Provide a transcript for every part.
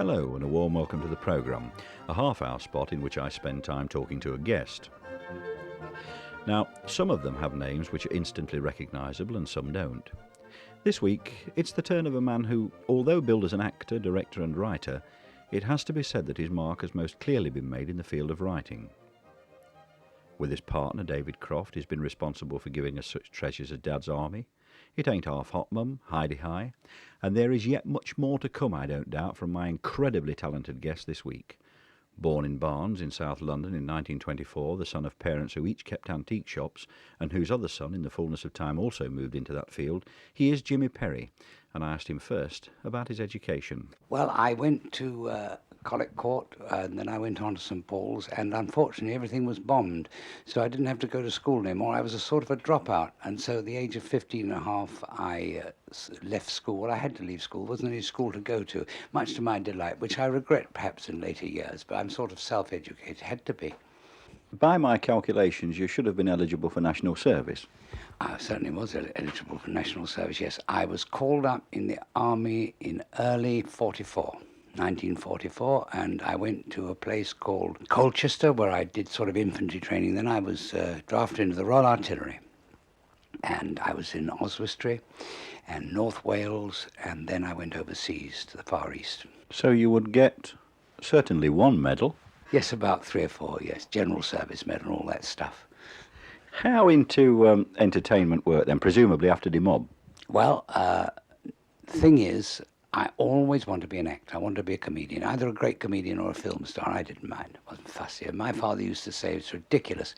Hello and a warm welcome to the programme, a half-hour spot in which I spend time talking to a guest. Now, some of them have names which are instantly recognisable and some don't. This week, it's the turn of a man who, although billed as an actor, director and writer, it has to be said that his mark has most clearly been made in the field of writing. With his partner, David Croft, he's been responsible for giving us such treasures as Dad's Army, It Ain't Half Hot Mum, Hi-de-Hi, and there is yet much more to come, I don't doubt, from my incredibly talented guest this week. Born in Barnes in South London in 1924, the son of parents who each kept antique shops and whose other son, in the fullness of time, also moved into that field, he is Jimmy Perry, and I asked him first about his education. Well, I went to Collick Court, and then I went on to St Paul's, and unfortunately everything was bombed, so I didn't have to go to school anymore. I was a sort of a dropout, and so at the age of 15 and a half, I left school. I had to leave school. There wasn't any school to go to, much to my delight, which I regret perhaps in later years, but I'm sort of self-educated, had to be. By my calculations, you should have been eligible for national service. I certainly was eligible for national service, yes. I was called up in the army in early 1944, and I went to a place called Colchester where I did sort of infantry training. Then I was drafted into the Royal Artillery, and I was in Oswestry and North Wales, and then I went overseas to the Far East. So you would get certainly one medal. Yes, about 3 or 4, yes, General Service Medal and all that stuff. How into entertainment work then, presumably after the mob? Well, the thing is, I always wanted to be an actor. I wanted to be a comedian, either a great comedian or a film star. I didn't mind. I wasn't fussy. And my father used to say it's ridiculous.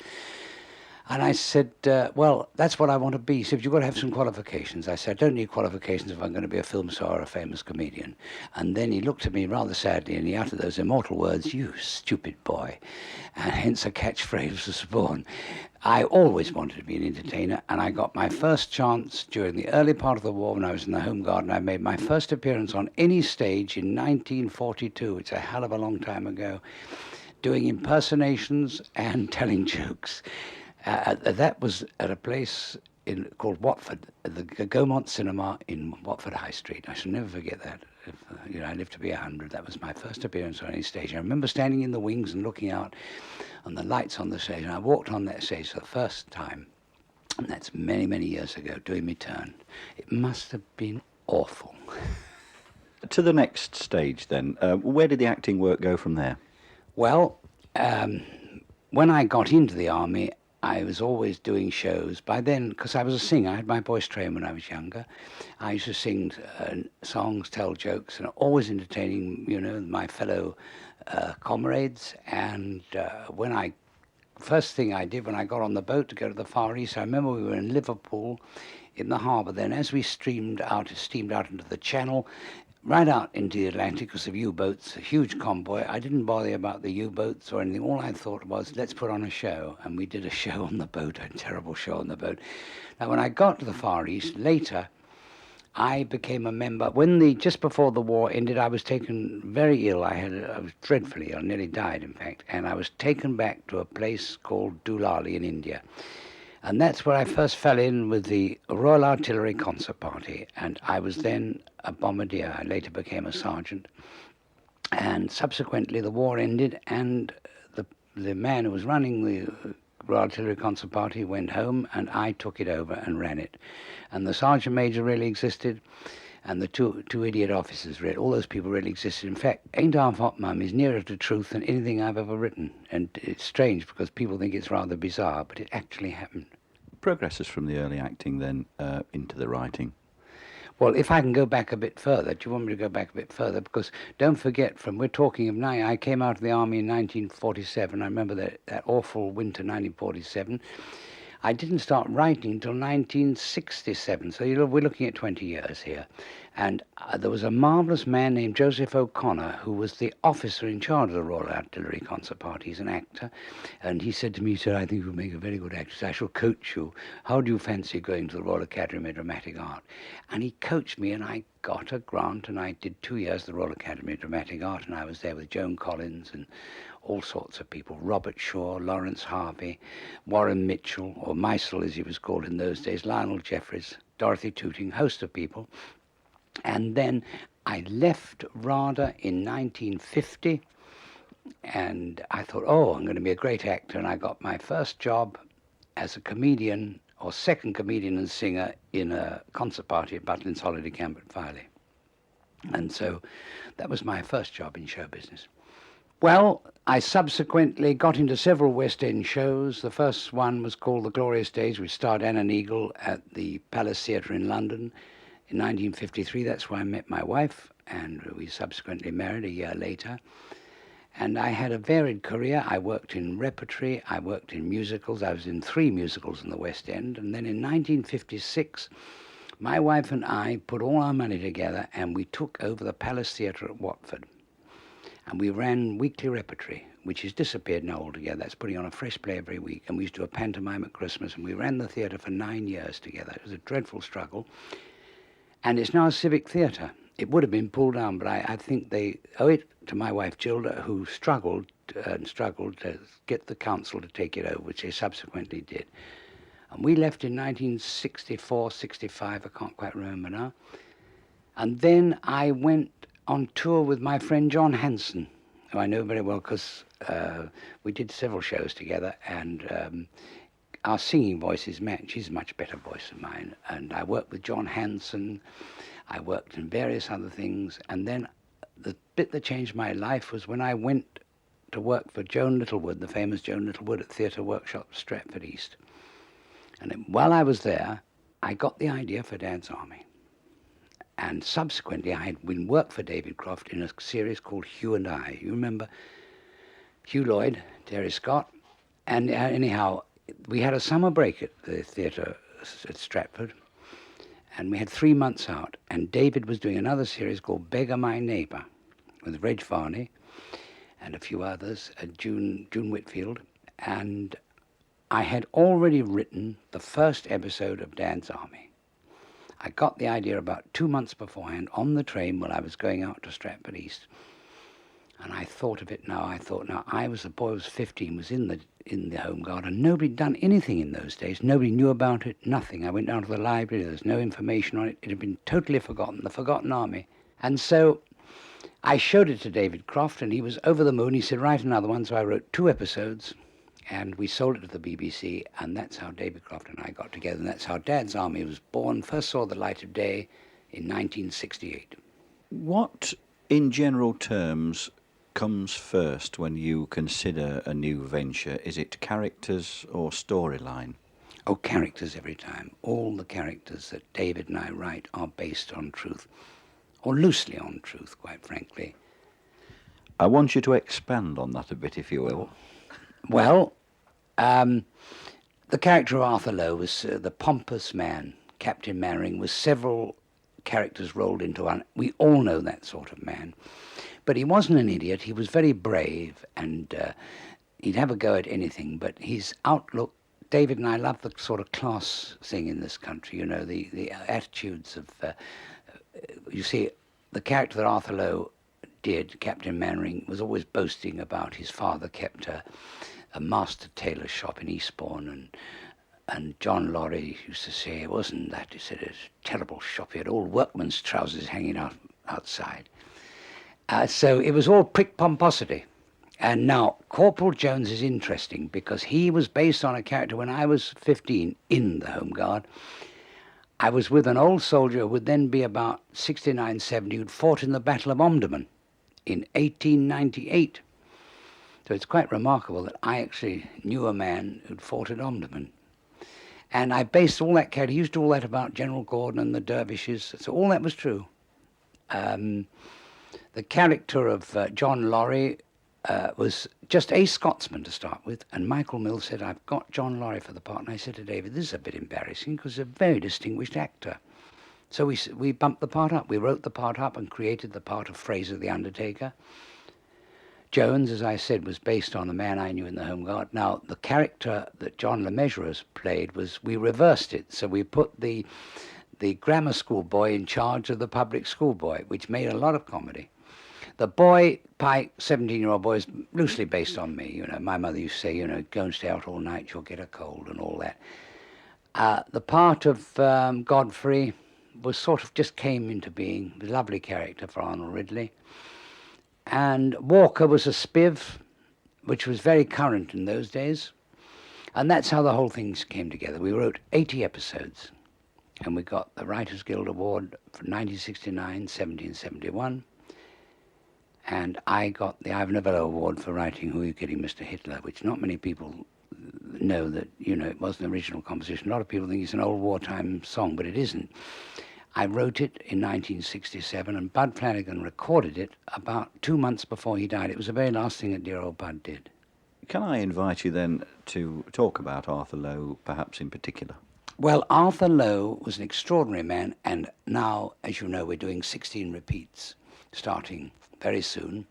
And I said, well, that's what I want to be. He said, you've got to have some qualifications. I said, I don't need qualifications if I'm going to be a film star or a famous comedian. And then he looked at me rather sadly and he uttered those immortal words, you stupid boy. And hence a catchphrase was born. I always wanted to be an entertainer, and I got my first chance during the early part of the war when I was in the Home Guard, and I made my first appearance on any stage in 1942. It's a hell of a long time ago, doing impersonations and telling jokes. That was at a place called Watford, the Gaumont Cinema in Watford High Street. I shall never forget that. I lived to be 100. That was my first appearance on any stage. I remember standing in the wings and looking out on the lights on the stage, and I walked on that stage for the first time, and that's many, many years ago, doing my turn. It must have been awful. To the next stage then, where did the acting work go from there? Well, when I got into the army, I was always doing shows. By then, because I was a singer, I had my voice trained when I was younger. I used to sing songs, tell jokes, and always entertaining, my fellow comrades. And first thing I did when I got on the boat to go to the Far East, I remember we were in Liverpool in the harbour then. As we steamed out into the Channel, right out into the Atlantic because of U-boats, a huge convoy. I didn't bother about the U-boats or anything. All I thought was, let's put on a show. And we did a show on the boat, a terrible show on the boat. Now, when I got to the Far East, later, I became a member. Just before the war ended, I was taken very ill. I was dreadfully ill, nearly died, in fact. And I was taken back to a place called Doolally in India. And that's where I first fell in with the Royal Artillery Concert Party. And I was then a bombardier. I later became a sergeant. And subsequently, the war ended, and the man who was running the Royal Artillery Concert Party went home, and I took it over and ran it. And the sergeant major really existed, and the two idiot officers really, all those people really existed. In fact, Ain't Half Hot Mum is nearer to truth than anything I've ever written. And it's strange because people think it's rather bizarre, but it actually happened. Progresses from the early acting then into the writing. Well, if I can go back a bit further, do you want me to go back a bit further? Because don't forget, we're talking of now, I came out of the army in 1947. I remember that awful winter, 1947. I didn't start writing until 1967, so we're looking at 20 years here. And there was a marvellous man named Joseph O'Connor, who was the officer in charge of the Royal Artillery Concert Party. He's an actor. And he said to me, sir, I think you'll make a very good actress. I shall coach you. How do you fancy going to the Royal Academy of Dramatic Art? And he coached me, and I got a grant, and I did 2 years at the Royal Academy of Dramatic Art, and I was there with Joan Collins and all sorts of people, Robert Shaw, Lawrence Harvey, Warren Mitchell, or Meisel as he was called in those days, Lionel Jeffries, Dorothy Tooting, host of people. And then I left RADA in 1950, and I thought, oh, I'm going to be a great actor, and I got my first job as a comedian, or second comedian and singer, in a concert party at Butlins Holiday Camp at Filey. And so that was my first job in show business. Well, I subsequently got into several West End shows. The first one was called The Glorious Days, which starred Anna Neagle at the Palace Theatre in London in 1953. That's where I met my wife, and we subsequently married a year later. And I had a varied career. I worked in repertory, I worked in musicals. I was in 3 musicals in the West End. And then in 1956, my wife and I put all our money together and we took over the Palace Theatre at Watford. And we ran weekly repertory, which has disappeared now altogether. That's putting on a fresh play every week. And we used to do a pantomime at Christmas, and we ran the theatre for 9 years together. It was a dreadful struggle. And it's now a civic theatre. It would have been pulled down, but I think they owe it to my wife, Gilda, who struggled to get the council to take it over, which they subsequently did. And we left in 1964, 65, I can't quite remember now. And then I went on tour with my friend John Hanson, who I know very well because we did several shows together, and our singing voices match. He's a much better voice than mine. And I worked with John Hanson. I worked in various other things. And then the bit that changed my life was when I went to work for Joan Littlewood, the famous Joan Littlewood at Theatre Workshop, Stratford East. And while I was there, I got the idea for Dad's Army. And subsequently, I had been worked for David Croft in a series called Hugh and I. You remember Hugh Lloyd, Terry Scott? And anyhow, we had a summer break at the theatre at Stratford, and we had 3 months out, and David was doing another series called Beggar My Neighbour with Reg Varney and a few others, June Whitfield, and I had already written the first episode of Dad's Army. I got the idea about 2 months beforehand on the train when I was going out to Stratford East. And I thought of it now. I was a boy who was 15, was in the Home Guard, and nobody had done anything in those days. Nobody knew about it, nothing. I went down to the library, there was no information on it. It had been totally forgotten, the forgotten army. And so I showed it to David Croft, and he was over the moon. He said, write another one. So I wrote 2 episodes, and we sold it to the BBC, and that's how David Croft and I got together, and that's how Dad's Army was born. First saw the light of day in 1968. What, in general terms, comes first when you consider a new venture? Is it characters or storyline? Oh, characters every time. All the characters that David and I write are based on truth, or loosely on truth, quite frankly. I want you to expand on that a bit, if you will. Well, the character of Arthur Lowe was the pompous man. Captain Mannering was several characters rolled into one. We all know that sort of man. But he wasn't an idiot. He was very brave, and he'd have a go at anything. But his outlook, David and I love the sort of class thing in this country, you know, the attitudes of, you see, the character that Arthur Lowe did, Captain Mannering, was always boasting about his father kept a master tailor shop in Eastbourne, and John Laurie used to say, it wasn't that, he said, it was a terrible shop. He had all workmen's trousers hanging outside. So it was all prick pomposity. And now, Corporal Jones is interesting because he was based on a character when I was 15 in the Home Guard. I was with an old soldier who would then be about 69, 70, who'd fought in the Battle of Omdurman in 1898. So it's quite remarkable that I actually knew a man who'd fought at Omdurman. And I based all that character, he used to do all that about General Gordon and the dervishes, so all that was true. The character of John Laurie was just a Scotsman to start with, and Michael Mills said, I've got John Laurie for the part, and I said to David, this is a bit embarrassing because he's a very distinguished actor. So we bumped the part up, we wrote the part up and created the part of Fraser the Undertaker. Jones, as I said, was based on a man I knew in the Home Guard. Now, the character that John Le Mesurier's played we reversed it, so we put the grammar school boy in charge of the public school boy, which made a lot of comedy. The boy, Pike, 17-year-old boy, is loosely based on me. You know, my mother used to say, you know, go and stay out all night, you'll get a cold and all that. The part of Godfrey, was sort of just came into being. A lovely character for Arnold Ridley. And Walker was a spiv, which was very current in those days. And that's how the whole thing came together. We wrote 80 episodes, and we got the Writers Guild Award for 1969, 1771. And I got the Ivor Novello Award for writing Who Are You Kidding, Mr. Hitler, which not many people know that, it was an original composition. A lot of people think it's an old wartime song, but it isn't. I wrote it in 1967, and Bud Flanagan recorded it about 2 months before he died. It was the very last thing that dear old Bud did. Can I invite you then to talk about Arthur Lowe, perhaps in particular? Well, Arthur Lowe was an extraordinary man, and now, as you know, we're doing 16 repeats, starting very soon,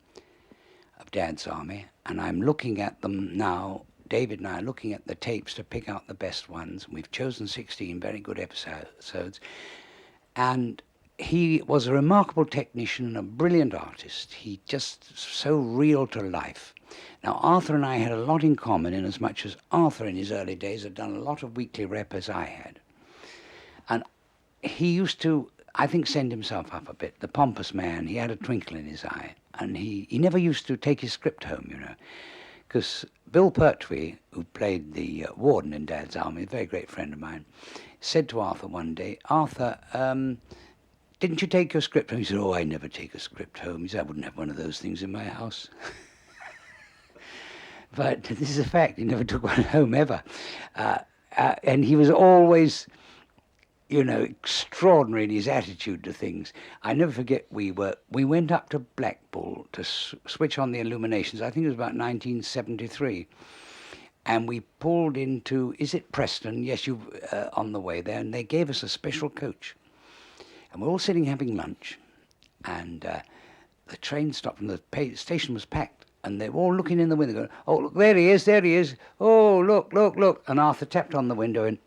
of Dad's Army, and I'm looking at them now. David and I are looking at the tapes to pick out the best ones. We've chosen 16 very good episodes, and he was a remarkable technician and a brilliant artist. He just so real to life. Now, Arthur and I had a lot in common, in as much as Arthur in his early days had done a lot of weekly rep as I had. And he used to, I think, send himself up a bit. The pompous man, he had a twinkle in his eye. And he never used to take his script home, because Bill Pertwee, who played the warden in Dad's Army, a very great friend of mine, said to Arthur one day, "Arthur, didn't you take your script home?" He said, "Oh, I never take a script home." He said, "I wouldn't have one of those things in my house." But this is a fact. He never took one home ever. And he was always, extraordinary in his attitude to things. I never forget, we went up to Blackpool to switch on the illuminations. I think it was about 1973. And we pulled into, is it Preston? Yes, on the way there. And they gave us a special coach. And we're all sitting having lunch. And the train stopped and the station was packed. And they were all looking in the window going, "Oh, look, there he is, there he is. Oh, look, look, look." And Arthur tapped on the window and,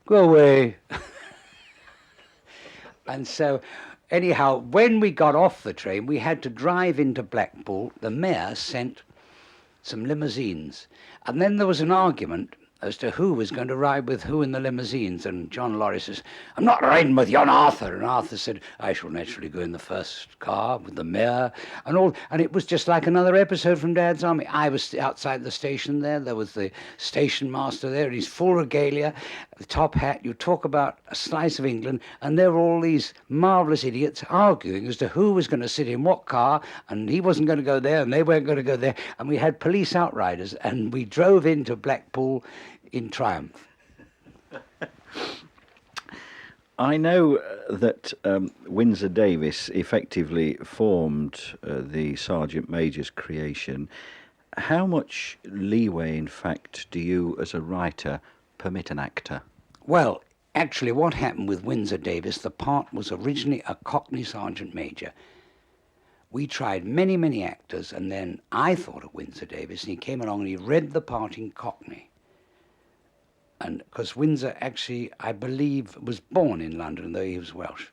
"Go away." And so, anyhow, when we got off the train, we had to drive into Blackpool. The mayor sent some limousines. And then there was an argument as to who was going to ride with who in the limousines. And John Laurie says, "I'm not riding with yon Arthur." And Arthur said, "I shall naturally go in the first car with the mayor," and all. And it was just like another episode from Dad's Army. I was outside the station there. There was the station master there in his full regalia, the top hat. You talk about a slice of England, and there were all these marvellous idiots arguing as to who was going to sit in what car, and he wasn't going to go there, and they weren't going to go there. And we had police outriders, and we drove into Blackpool in triumph. I know that Windsor Davies effectively formed the Sergeant Major's creation. How much leeway, in fact, do you, as a writer, permit an actor? Well, actually, what happened with Windsor Davies, the part was originally a Cockney Sergeant Major. We tried many, many actors, and then I thought of Windsor Davies, and he came along and he read the part in Cockney. And because Windsor actually, I believe, was born in London, though he was Welsh.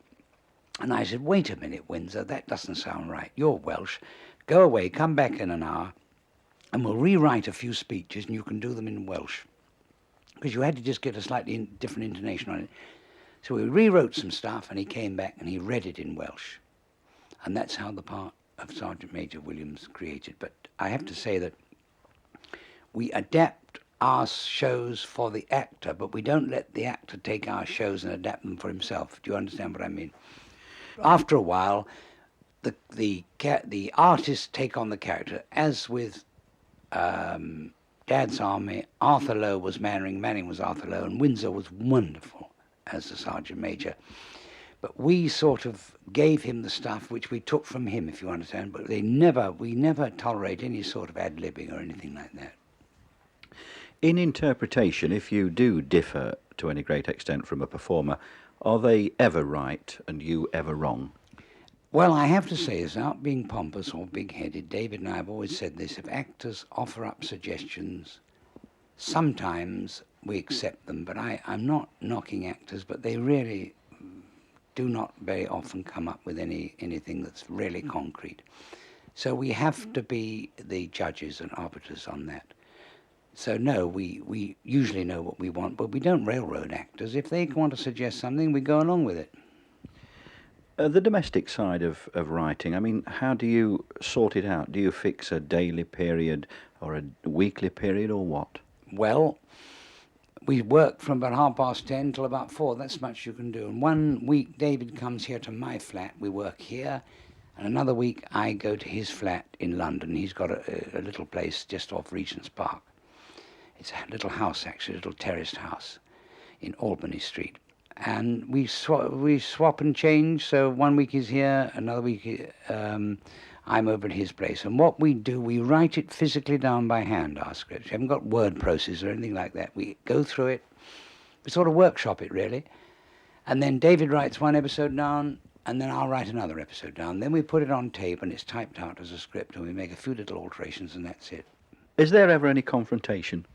And I said, "Wait a minute, Windsor, that doesn't sound right. You're Welsh. Go away, come back in an hour, and we'll rewrite a few speeches, and you can do them in Welsh." Because you had to just get a slightly different intonation on it. So we rewrote some stuff, and he came back, and he read it in Welsh. And that's how the part of Sergeant Major Williams created. But I have to say that we adapt our shows for the actor, but we don't let the actor take our shows and adapt them for himself. Do you understand what I mean? After a while, the artists take on the character. As with Dad's Army, Arthur Lowe was Manning was Arthur Lowe, and Windsor was wonderful as the Sergeant Major. But we sort of gave him the stuff which we took from him, if you understand. But we never tolerate any sort of ad-libbing or anything like that. In interpretation, if you do differ to any great extent from a performer, are they ever right and you ever wrong? Well, I have to say, without being pompous or big-headed, David and I have always said this: if actors offer up suggestions, sometimes we accept them. But I'm not knocking actors, but they really do not very often come up with anything that's really concrete. So we have to be the judges and arbiters on that. So no, we usually know what we want, but we don't railroad actors. If they want to suggest something, we go along with it. The domestic side of writing, I mean, how do you sort it out? Do you fix a daily period or a weekly period or what? Well, we work from about 10:30 till about 4. That's much you can do. And one week David comes here to my flat. We work here. And another week I go to his flat in London. He's got a little place just off Regent's Park. It's a little house, actually, a little terraced house in Albany Street. And we swap and change. So one week he's here, another week I'm over at his place. And what we do, we write it physically down by hand, our scripts. We haven't got word processors or anything like that. We go through it. We sort of workshop it, really. And then David writes one episode down, and then I'll write another episode down. Then we put it on tape, and it's typed out as a script, and we make a few little alterations, and that's it. Is there ever any confrontation?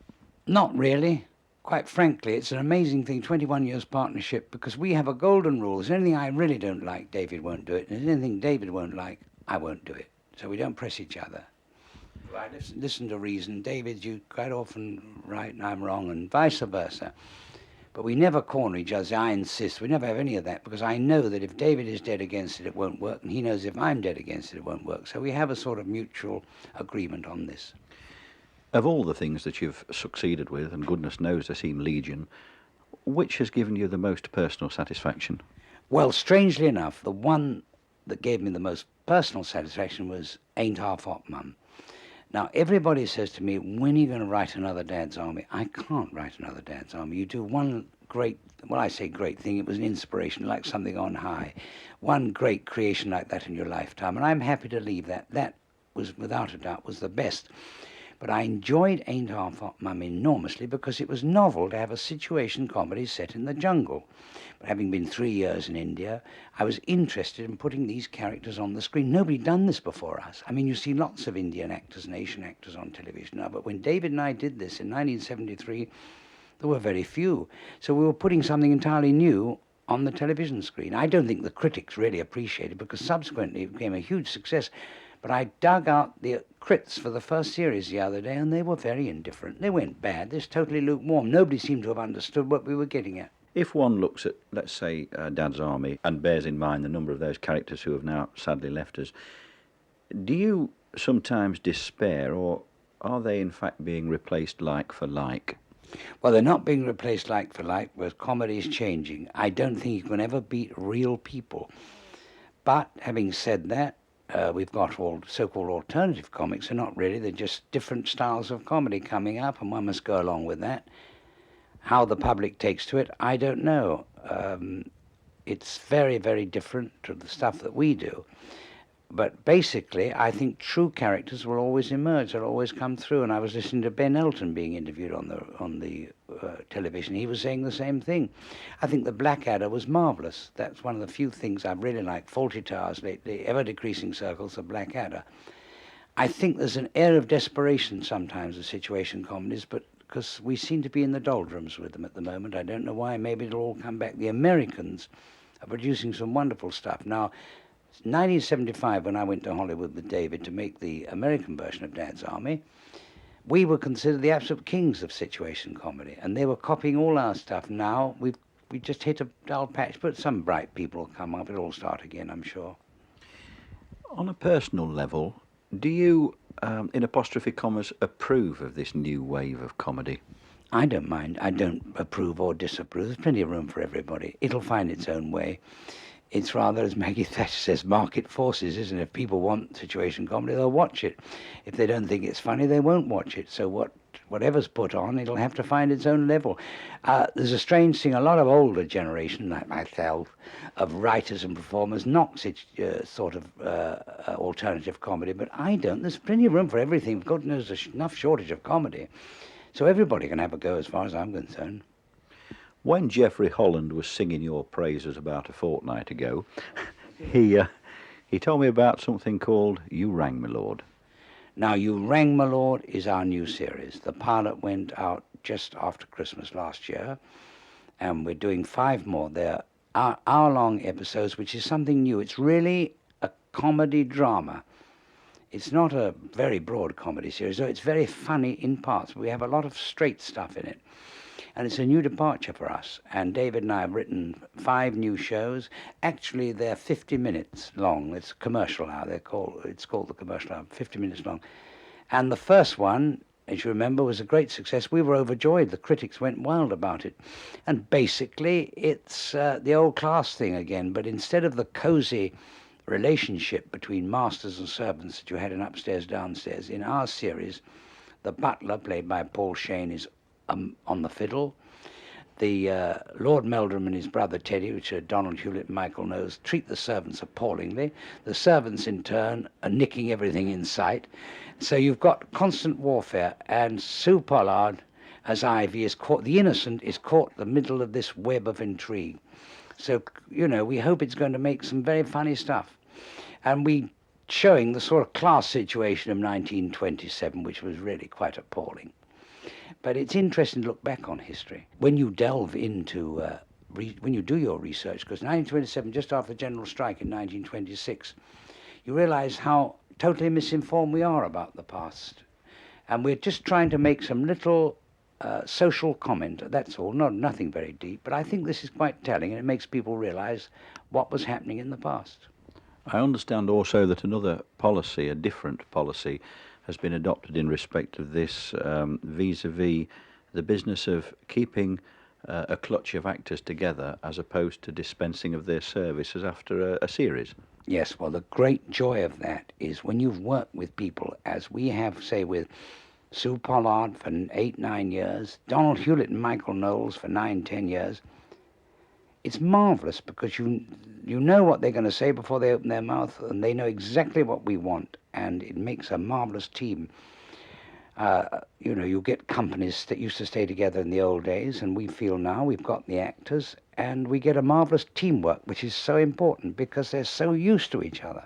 Not really. Quite frankly, it's an amazing thing, 21 years partnership, because we have a golden rule. If there's anything I really don't like, David won't do it. And if there's anything David won't like, I won't do it. So we don't press each other. I listen to reason. David, you quite often right and I'm wrong, and vice versa. But we never corner each other. I insist. We never have any of that, because I know that if David is dead against it, it won't work. And he knows if I'm dead against it, it won't work. So we have a sort of mutual agreement on this. Of all the things that you've succeeded with, and goodness knows there seem legion, which has given you the most personal satisfaction? Well, strangely enough, the one that gave me the most personal satisfaction was Ain't Half Hot Mum. Now, everybody says to me, when are you going to write another Dad's Army? I can't write another Dad's Army. You do one great, well, I say great thing, it was an inspiration, like something on high. One great creation like that in your lifetime, and I'm happy to leave that. That was, without a doubt, was the best. But I enjoyed Ain't Half Hot Mum enormously because it was novel to have a situation comedy set in the jungle. But having been 3 years in India, I was interested in putting these characters on the screen. Nobody done this before us. I mean, you see lots of Indian actors and Asian actors on television now, but when David and I did this in 1973, there were very few. So we were putting something entirely new on the television screen. I don't think the critics really appreciated it, because subsequently it became a huge success. But I dug out the crits for the first series the other day, and they were very indifferent. They went bad. They're totally lukewarm. Nobody seemed to have understood what we were getting at. If one looks at, let's say, Dad's Army, and bears in mind the number of those characters who have now sadly left us, do you sometimes despair, or are they in fact being replaced like for like? Well, they're not being replaced like for like, where comedy is changing. I don't think you can ever beat real people. But having said that, we've got all so-called alternative comics. They're not really. They're just different styles of comedy coming up, and one must go along with that. How the public takes to it, I don't know. It's very, very different to the stuff that we do. But basically, I think true characters will always emerge. They'll always come through. And I was listening to Ben Elton being interviewed on the television. He was saying the same thing. I think the Blackadder was marvelous. That's one of the few things I've really liked. Fawlty Towers lately, ever-decreasing circles, the Blackadder. I think there's an air of desperation sometimes with situation comedies, but because we seem to be in the doldrums with them at the moment. I don't know why. Maybe it'll all come back. The Americans are producing some wonderful stuff. Now, 1975, when I went to Hollywood with David to make the American version of Dad's Army, we were considered the absolute kings of situation comedy, and they were copying all our stuff. Now we just hit a dull patch, but some bright people will come up. It'll all start again, I'm sure. On a personal level, do you, in apostrophe commas, approve of this new wave of comedy? I don't mind. I don't approve or disapprove. There's plenty of room for everybody. It'll find its own way. It's rather, as Maggie Thatcher says, market forces, isn't it? If people want situation comedy, they'll watch it. If they don't think it's funny, they won't watch it. So whatever's put on, it'll have to find its own level. There's a strange thing, a lot of older generation, like myself, of writers and performers knocks it sort of alternative comedy, but I don't. There's plenty of room for everything. God knows there's enough shortage of comedy. So everybody can have a go as far as I'm concerned. When Geoffrey Holland was singing your praises about a fortnight ago, he told me about something called You Rang Me Lord. Now, You Rang My Lord is our new series. The pilot went out just after Christmas last year, and we're doing 5 more. They're hour-long episodes, which is something new. It's really a comedy drama. It's not a very broad comedy series, though it's very funny in parts. We have a lot of straight stuff in it. And it's a new departure for us. And David and I have written 5 new shows. Actually, they're 50 minutes long. It's a commercial hour. It's called the commercial hour, 50 minutes long. And the first one, as you remember, was a great success. We were overjoyed. The critics went wild about it. And basically, it's the old class thing again. But instead of the cozy relationship between masters and servants that you had in Upstairs, Downstairs, in our series, the butler, played by Paul Shane, is on the fiddle. The Lord Meldrum and his brother Teddy, which are Donald Hewlett and Michael Knowles, treat the servants appallingly. The servants, in turn, are nicking everything in sight. So you've got constant warfare, and Sue Pollard, as Ivy, is caught, the innocent is caught in the middle of this web of intrigue. So, we hope it's going to make some very funny stuff. And we showing the sort of class situation of 1927, which was really quite appalling. But it's interesting to look back on history. When you delve into, when you do your research, because 1927, just after the general strike in 1926, you realize how totally misinformed we are about the past. And we're just trying to make some little social comment, that's all, nothing very deep. But I think this is quite telling, and it makes people realize what was happening in the past. I understand also that another policy, a different policy, has been adopted in respect of this vis-a-vis the business of keeping a clutch of actors together as opposed to dispensing of their services after a series. Yes, well, the great joy of that is when you've worked with people, as we have, say, with Sue Pollard for 8-9 years, Donald Hewlett and Michael Knowles for 9-10 years, it's marvellous because you know what they're going to say before they open their mouth, and they know exactly what we want, and it makes a marvellous team. You get companies that used to stay together in the old days, and we feel now we've got the actors, and we get a marvellous teamwork, which is so important because they're so used to each other.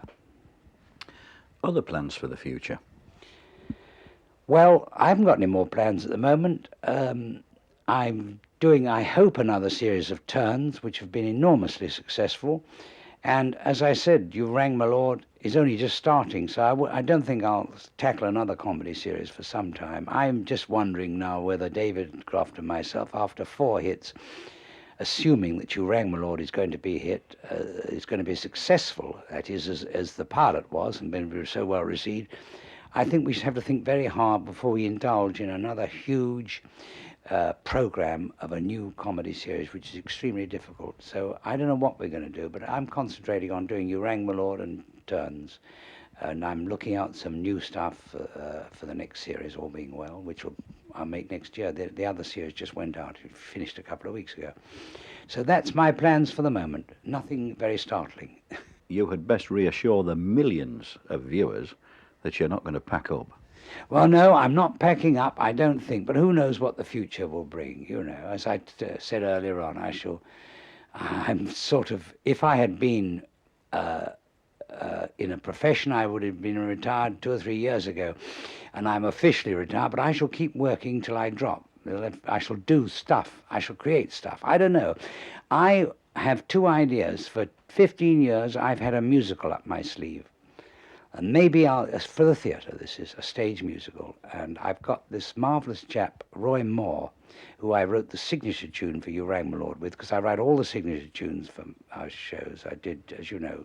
Other plans for the future? Well, I haven't got any more plans at the moment. I'm doing, I hope, another series of Turns, which have been enormously successful. And as I said, You Rang My Lord is only just starting, so I don't think I'll tackle another comedy series for some time. I'm just wondering now whether David Croft and myself, after 4 hits, assuming that You Rang My Lord is going to be a hit, is going to be successful, that is, as the pilot was and been so well received, I think we should have to think very hard before we indulge in another huge program of a new comedy series, which is extremely difficult. So I don't know what we're going to do, but I'm concentrating on doing You Rang My Lord and Turns, and I'm looking out some new stuff for the next series, all being well, which I'll make next year. The other series just went out, it finished a couple of weeks ago. So that's my plans for the moment. Nothing very startling. You had best reassure the millions of viewers that you're not going to pack up. Well, no, I'm not packing up, I don't think, but who knows what the future will bring, As I said earlier on, I'm sort of, if I had been in a profession, I would have been retired 2 or 3 years ago, and I'm officially retired, but I shall keep working till I drop. I shall do stuff, I shall create stuff, I don't know. I have 2 ideas. For 15 years, I've had a musical up my sleeve. And maybe for the theatre, this is a stage musical. And I've got this marvellous chap, Roy Moore, who I wrote the signature tune for You Rang My Lord with, because I write all the signature tunes for our shows. I did, as you know,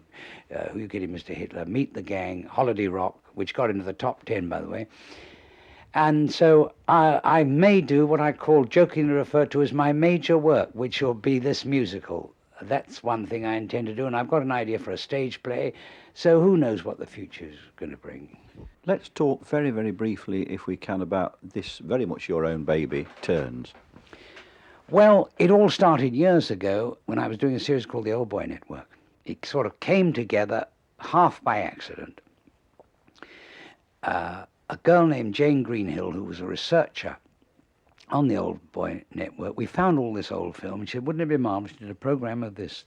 Who You Kidding, Mr. Hitler, Meet the Gang, Holiday Rock, which got into the top 10, by the way. And so I may do what I call, jokingly referred to as my major work, which will be this musical. That's one thing I intend to do, and I've got an idea for a stage play, so who knows what the future's going to bring. Let's talk very, very briefly, if we can, about this very much your own baby, Turns. Well, it all started years ago when I was doing a series called The Old Boy Network. It sort of came together half by accident. A girl named Jane Greenhill, who was a researcher on the Old Boy Network, we found all this old film, and she said, wouldn't it be marvellous to do a program of this,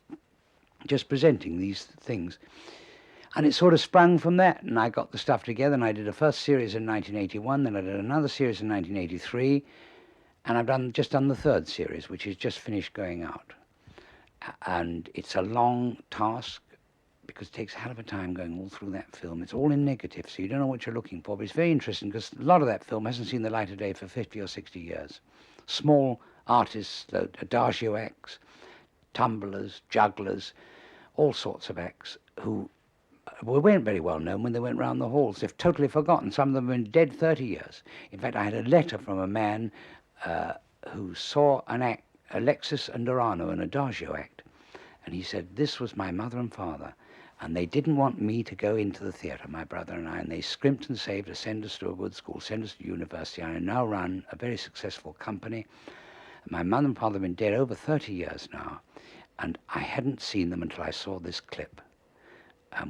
just presenting these things? And it sort of sprung from that, and I got the stuff together, and I did a first series in 1981, then I did another series in 1983, and I've just done the 3rd series, which is just finished going out. And it's a long task, because it takes a hell of a time going all through that film. It's all in negative, so you don't know what you're looking for, but it's very interesting, because a lot of that film hasn't seen the light of day for 50 or 60 years. Small artists, the adagio acts, tumblers, jugglers, all sorts of acts who weren't very well known when they went round the halls. They've totally forgotten. Some of them have been dead 30 years. In fact, I had a letter from a man who saw an act, Alexis and Dorano, an adagio act, and he said, this was my mother and father, and they didn't want me to go into the theatre, my brother and I, and they scrimped and saved to send us to a good school, send us to university. I now run a very successful company. My mother and father have been dead over 30 years now, and I hadn't seen them until I saw this clip.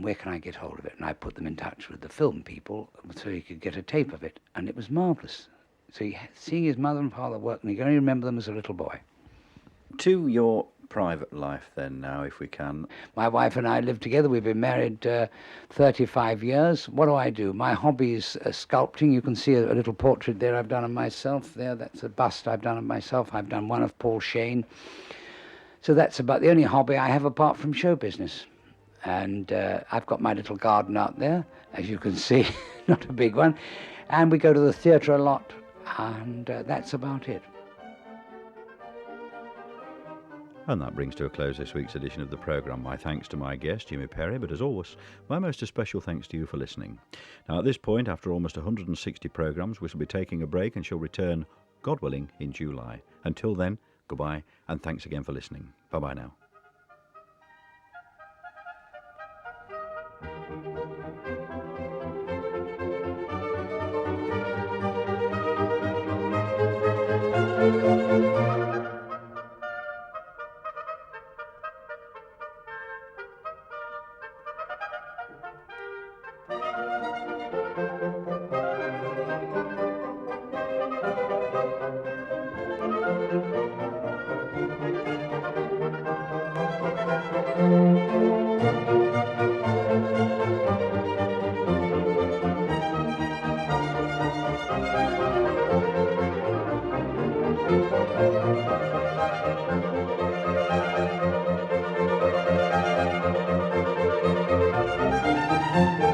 Where can I get hold of it? And I put them in touch with the film people so he could get a tape of it, and it was marvellous. So seeing his mother and father work, and he can only remember them as a little boy. To your private life then now, if we can. My wife and I live together. We've been married 35 years. What do? My hobby is sculpting. You can see a little portrait there I've done of myself there. That's a bust I've done of myself. I've done one of Paul Shane. So that's about the only hobby I have apart from show business. And I've got my little garden out there, as you can see, not a big one. And we go to the theatre a lot, and that's about it. And that brings to a close this week's edition of the programme. My thanks to my guest, Jimmy Perry, but as always, my most especial thanks to you for listening. Now, at this point, after almost 160 programmes, we shall be taking a break and shall return, God willing, in July. Until then, goodbye, and thanks again for listening. Bye-bye now. Thank you.